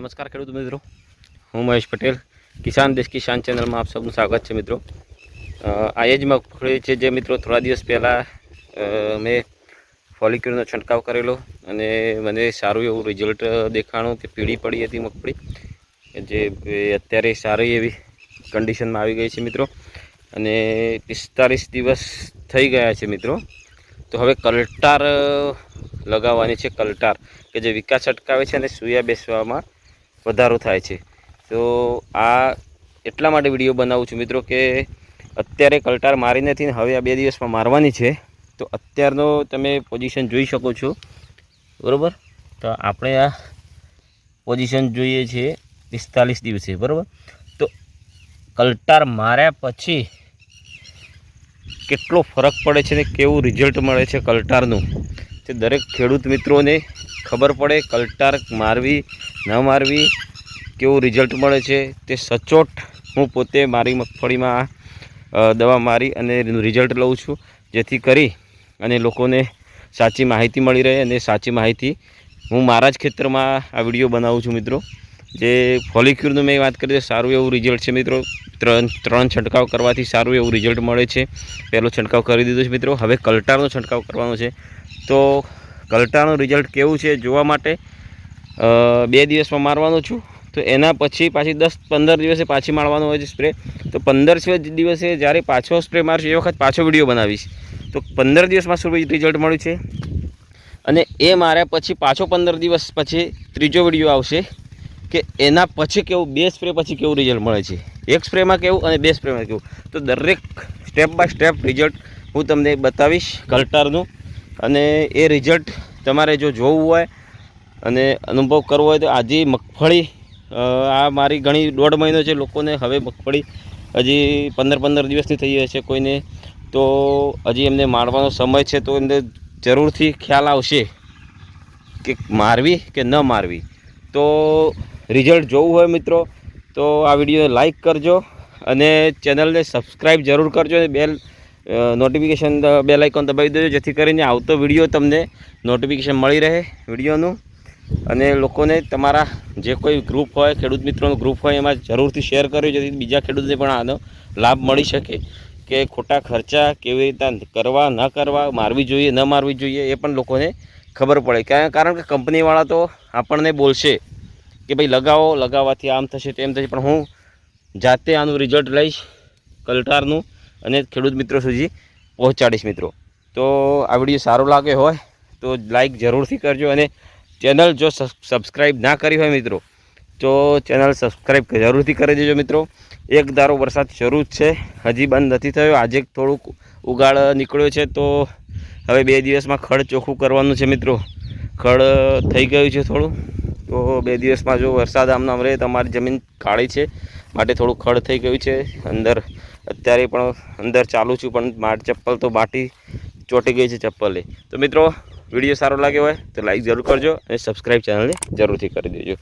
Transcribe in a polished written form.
नमस्कार खेडूत मित्रों, हूँ महेश पटेल। किसान देश किसान चैनल में आप सबનું स्वागत है मित्रों। आज ज मगफળી છે જે મિત્રો થોડા દિવસ પહેલાં મેં ફોલિક્યુલનો છંટકાવ કરેલો અને મને સારું એવું રિઝલ્ટ દેખાણું કે પીળી પડી હતી મગફળી જે અત્યારે સારી એવી કન્ડિશનમાં આવી ગઈ છે મિત્રો અને 45 દિવસ થઈ ગયા છે મિત્રો। તો હવે કલ્ટાર લગાવવાની છે, કલ્ટાર કે જે વિકાસ અટકાવે છે અને સૂયા બેસવામાં વધારો થાય છે। તો આ એટલા માટે વિડીયો બનાવું છું મિત્રો કે અત્યારે કલ્ટાર મારી નથી ને હવે આ 2 દિવસમાં મારવાની છે। તો અત્યારનો તમે પોઝિશન જોઈ શકો છો બરાબર। તો આપણે આ પોઝિશન જોઈએ છે 45 દિવસે બરાબર। તો કલ્ટાર માર્યા પછી કેટલો ફરક પડે છે ને કેવું રિઝલ્ટ મળે છે કલ્ટારનું તે દરેક ખેડૂત મિત્રોને ખબર પડે। કલ્ટાર મારવી ન મારવી કેવું રિઝલ્ટ મળે છે તે સચોટ હું પોતે મારી મગફળીમાં દવા મારી અને રિઝલ્ટ લઉં છું, જેથી કરી અને લોકોને સાચી માહિતી મળી રહે અને સાચી માહિતી હું મારા જ ખેતરમાં આ વિડીયો બનાવું છું મિત્રો। જે ફોલિક્યુલનું મેં વાત કરી તો સારું એવું રિઝલ્ટ છે મિત્રો। ત્રણ છંટકાવ કરવાથી સારું એવું રિઝલ્ટ મળે છે। પહેલો છંટકાવ કરી દીધો છે મિત્રો, હવે કલ્ટારનો છંટકાવ કરવાનો છે। તો કલ્ટારનું રિઝલ્ટ કેવું છે જોવા માટે 2 દિવસમાં મારવાનો છું। તો એના પછી પાછી 10-15 દિવસે પાછી મારવાનો હોય છે સ્પ્રે। તો 15 દિવસે જ્યારે પાછો સ્પ્રે મારશું એ વખત પાછો વિડીયો બનાવીશ। તો 15 દિવસમાં શું રિઝલ્ટ મળ્યું છે અને એ માર્યા પછી પાછો 15 દિવસ પછી ત્રીજો વિડીયો આવશે કે એના પછી કેવું 2 સ્પ્રે પછી કેવું રિઝલ્ટ મળે છે, 1 સ્પ્રેમાં કેવું અને 2 સ્પ્રેમાં કેવું। તો દરેક સ્ટેપ બાય સ્ટેપ રિઝલ્ટ હું તમને બતાવીશ કલ્ટારનું। અને એ રિઝલ્ટ તમારે જો જોવું હોય અને અનુભવ કરવો હોય તો આજે મગફળી આ મારી ઘણી 1.5 મહિનો છે, લોકોને હવે મગફળી હજી 15 દિવસની થઈ હશે કોઈને, તો હજી એમને મારવાનો સમય છે। તો એમને જરૂરથી ખ્યાલ આવશે કે મારવી કે ન મારવી। તો રિઝલ્ટ જોવું હોય મિત્રો તો આ વિડીયોને લાઈક કરજો અને ચેનલને સબસ્ક્રાઈબ જરૂર કરજો અને નોટિફિકેશન બેલ આઇકોન દબાવી દેજો, જેથી કરીને આવતો વિડીયો તમને નોટિફિકેશન મળી રહે વિડીયોનું। અને લોકોને તમારા જે કોઈ ગ્રુપ હોય ખેડૂત મિત્રોનું ગ્રુપ હોય એમાં જરૂરથી શેર કરજો, જેથી બીજા ખેડૂતને પણ આનો લાભ મળી શકે કે ખોટા ખર્ચા કેવી રીતે કરવા ન કરવા, મારવી જોઈએ ન મારવી જોઈએ એ પણ લોકોને ખબર પડે। કારણ કે કંપનીવાળા તો આપણને બોલશે કે ભાઈ લગાવો, લગાવવાથી આમ થશે તેમ થશે, પણ હું જાતે આનું રિઝલ્ટ લઈશ કલ્ટારનું અને ખેડૂત મિત્રો સુધી પહોંચાડીશ મિત્રો। તો આ વિડીયો સારો લાગે હોય તો લાઈક જરૂરથી કરજો અને ચેનલ જો સબસ્ક્રાઈબ ના કરી હોય મિત્રો તો ચેનલ સબસ્ક્રાઈબ જરૂરથી કરી દેજો મિત્રો। એક ધારો વરસાદ શરૂ જ છે, હજી બંધ નથી થયો। આજે થોડુંક ઉગાડ નીકળ્યો છે તો હવે 2 દિવસમાં ખડ ચોખ્ખું કરવાનું છે મિત્રો। ખડ થઈ ગયું છે થોડું, તો 2 દિવસમાં જો વરસાદ આમ રહે તમારી જમીન કાળી છે માટે થોડું ખડ થઈ ગયું છે અંદર। અત્યારે પણ અંદર ચાલુ છું પણ મારી ચપ્પલ તો માટી ચોંટી ગઈ છે ચપ્પલે। તો મિત્રો વિડીયો સારો લાગ્યો હોય તો લાઈક જરૂર કરજો અને સબસ્ક્રાઈબ ચેનલને જરૂરથી કરી દેજો।